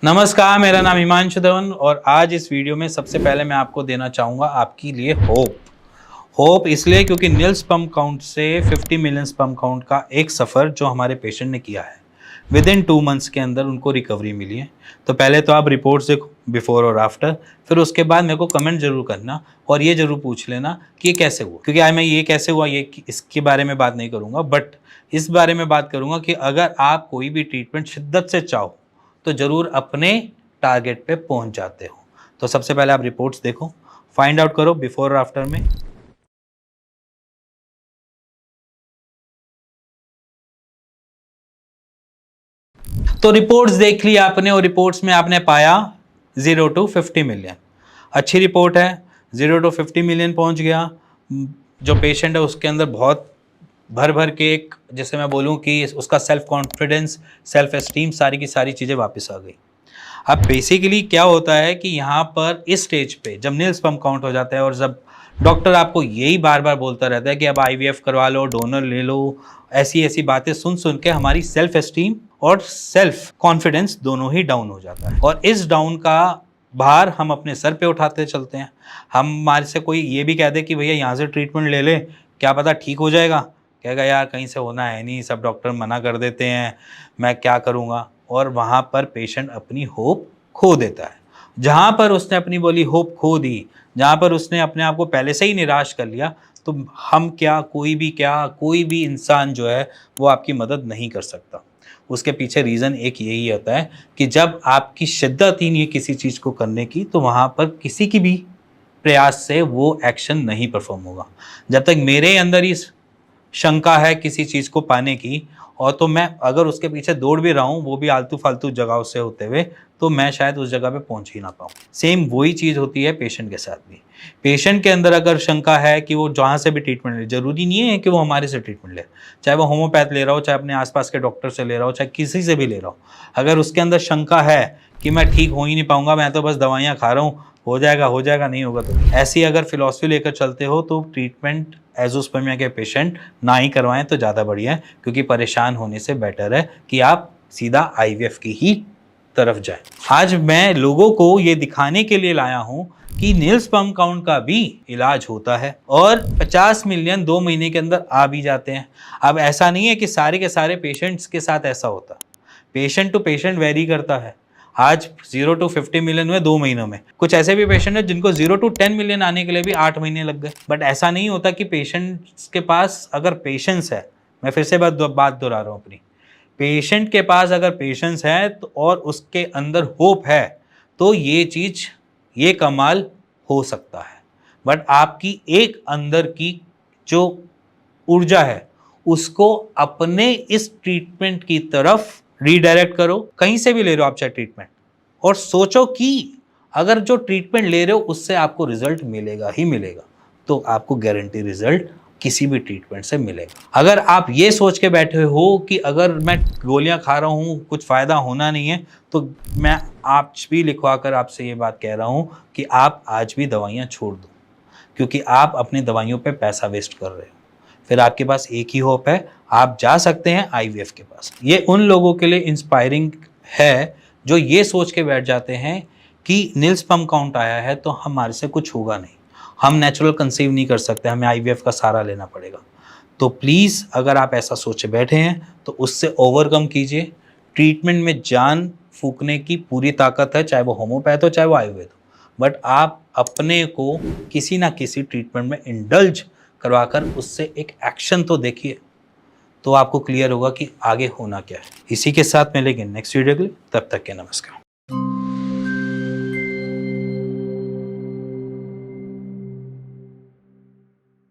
नमस्कार, मेरा नाम हिमांशु धवन और आज इस वीडियो में सबसे पहले मैं आपको देना चाहूँगा आपके लिए होप इसलिए क्योंकि नील स्पर्म काउंट से 50 मिलियन स्पर्म काउंट का एक सफ़र जो हमारे पेशेंट ने किया है विद इन 2 मंथ्स के अंदर उनको रिकवरी मिली है। तो पहले तो आप रिपोर्ट्स देखो बिफोर और आफ्टर, फिर उसके बाद मेरे को कमेंट जरूर करना और ये जरूर पूछ लेना कि ये कैसे हुआ, क्योंकि आज मैं ये कैसे हुआ ये इसके बारे में बात नहीं करूँगा, बट इस बारे में बात करूँगा कि अगर आप कोई भी ट्रीटमेंट शिद्दत से चाहो तो ज़रूर अपने टारगेट पे पहुंच जाते हो। तो सबसे पहले आप रिपोर्ट्स देखो, फाइंड आउट करो बिफोर और आफ्टर में। तो रिपोर्ट्स देख ली आपने और रिपोर्ट्स में आपने पाया 0 to 50 मिलियन। अच्छी रिपोर्ट है, 0 to 50 मिलियन पहुंच गया। जो पेशेंट है उसके अंदर बहुत भर भर के एक, जैसे मैं बोलूं कि उसका सेल्फ कॉन्फिडेंस, सेल्फ एस्टीम, सारी की सारी चीज़ें वापस आ गई। अब बेसिकली क्या होता है कि यहाँ पर इस स्टेज पे जब नील स्पर्म काउंट हो जाता है और जब डॉक्टर आपको यही बार बार बोलता रहता है कि अब आईवीएफ करवा लो, डोनर ले लो, ऐसी ऐसी बातें सुन सुन के हमारी सेल्फ एस्टीम और सेल्फ कॉन्फिडेंस दोनों ही डाउन हो जाता है। और इस डाउन का भार हम अपने सर पे उठाते चलते हैं। हमारे से कोई ये भी कह दे कि भैया यहाँ से ट्रीटमेंट ले ले, क्या पता ठीक हो जाएगा, कहेगा यार कहीं से होना है नहीं, सब डॉक्टर मना कर देते हैं, मैं क्या करूँगा। और वहाँ पर पेशेंट अपनी होप खो देता है। जहाँ पर उसने अपनी बोली होप खो दी, जहाँ पर उसने अपने आप को पहले से ही निराश कर लिया, तो हम क्या, कोई भी इंसान जो है वो आपकी मदद नहीं कर सकता। उसके पीछे रीज़न एक यही होता है कि जब आपकी शिद्दत ही नहीं है किसी चीज़ को करने की, तो वहाँ पर किसी की भी प्रयास से वो एक्शन नहीं परफॉर्म होगा। जब तक मेरे अंदर ही शंका है किसी चीज़ को पाने की, और तो मैं अगर उसके पीछे दौड़ भी रहा हूँ वो भी आलतू फालतू जगहों से होते हुए, तो मैं शायद उस जगह पे पहुँच ही ना पाऊँ। सेम वही चीज़ होती है पेशेंट के साथ भी। पेशेंट के अंदर अगर शंका है कि वो जहाँ से भी ट्रीटमेंट ले, ज़रूरी नहीं है कि वो हमारे से ट्रीटमेंट ले, चाहे वो होम्योपैथ ले रहा हो, चाहे अपने आसपास के डॉक्टर से ले रहा हो, चाहे किसी से भी ले रहा हो, अगर उसके अंदर शंका है कि मैं ठीक हो ही नहीं पाऊँगा, मैं तो बस दवाइयाँ खा रहा हूँ, हो जाएगा नहीं होगा, तो ऐसी अगर फिलॉसफी लेकर चलते हो तो ट्रीटमेंट एज़ोस्पर्मिया के पेशेंट ना ही करवाएं तो ज़्यादा बढ़िया है, क्योंकि परेशान होने से बेटर है कि आप सीधा आईवीएफ की ही तरफ जाएं। आज मैं लोगों को ये दिखाने के लिए लाया हूं कि नील स्पर्म काउंट का भी इलाज होता है और 50 मिलियन 2 महीने के अंदर आ भी जाते हैं। अब ऐसा नहीं है कि सारे के सारे पेशेंट्स के साथ ऐसा होता, पेशेंट टू पेशेंट वेरी करता है। आज 0 to 50 मिलियन हुए 2 महीनों में। कुछ ऐसे भी पेशेंट हैं जिनको 0 to 10 मिलियन आने के लिए भी 8 महीने लग गए। बट ऐसा नहीं होता कि पेशेंट्स के पास अगर पेशेंस है, मैं फिर से बात दोहरा रहा हूँ अपनी, पेशेंट के पास अगर पेशेंस है तो और उसके अंदर होप है, तो ये चीज़, ये कमाल हो सकता है। बट आपकी एक अंदर की जो ऊर्जा है उसको अपने इस ट्रीटमेंट की तरफ रीडायरेक्ट करो। कहीं से भी ले रहे हो आप चाहे ट्रीटमेंट, और सोचो कि अगर जो ट्रीटमेंट ले रहे हो उससे आपको रिजल्ट मिलेगा ही मिलेगा, तो आपको गारंटी रिजल्ट किसी भी ट्रीटमेंट से मिलेगा। अगर आप ये सोच के बैठे हो कि अगर मैं गोलियां खा रहा हूँ कुछ फ़ायदा होना नहीं है, तो मैं आज भी लिखवा कर आपसे ये बात कह रहा हूँ कि आप आज भी दवाइयाँ छोड़ दो, क्योंकि आप अपनी दवाइयों पे पैसा वेस्ट कर रहे हो। फिर आपके पास एक ही होप है, आप जा सकते हैं आईवीएफ के पास। ये उन लोगों के लिए इंस्पायरिंग है जो ये सोच के बैठ जाते हैं कि नील स्पर्म काउंट आया है तो हमारे से कुछ होगा नहीं, हम नेचुरल कंसीव नहीं कर सकते, हमें आईवीएफ का सहारा लेना पड़ेगा। तो प्लीज़ अगर आप ऐसा सोचे बैठे हैं तो उससे ओवरकम कीजिए। ट्रीटमेंट में जान फूकने की पूरी ताकत है, चाहे वो होम्योपैथ हो चाहे वो आयुर्वेद हो, बट आप अपने को किसी ना किसी ट्रीटमेंट में इंडल्ज करवाकर उससे एक एक्शन तो देखिए, तो आपको क्लियर होगा कि आगे होना क्या है। इसी के साथ मिलेंगे नेक्स्ट वीडियो के लिए, तब तक के नमस्कार।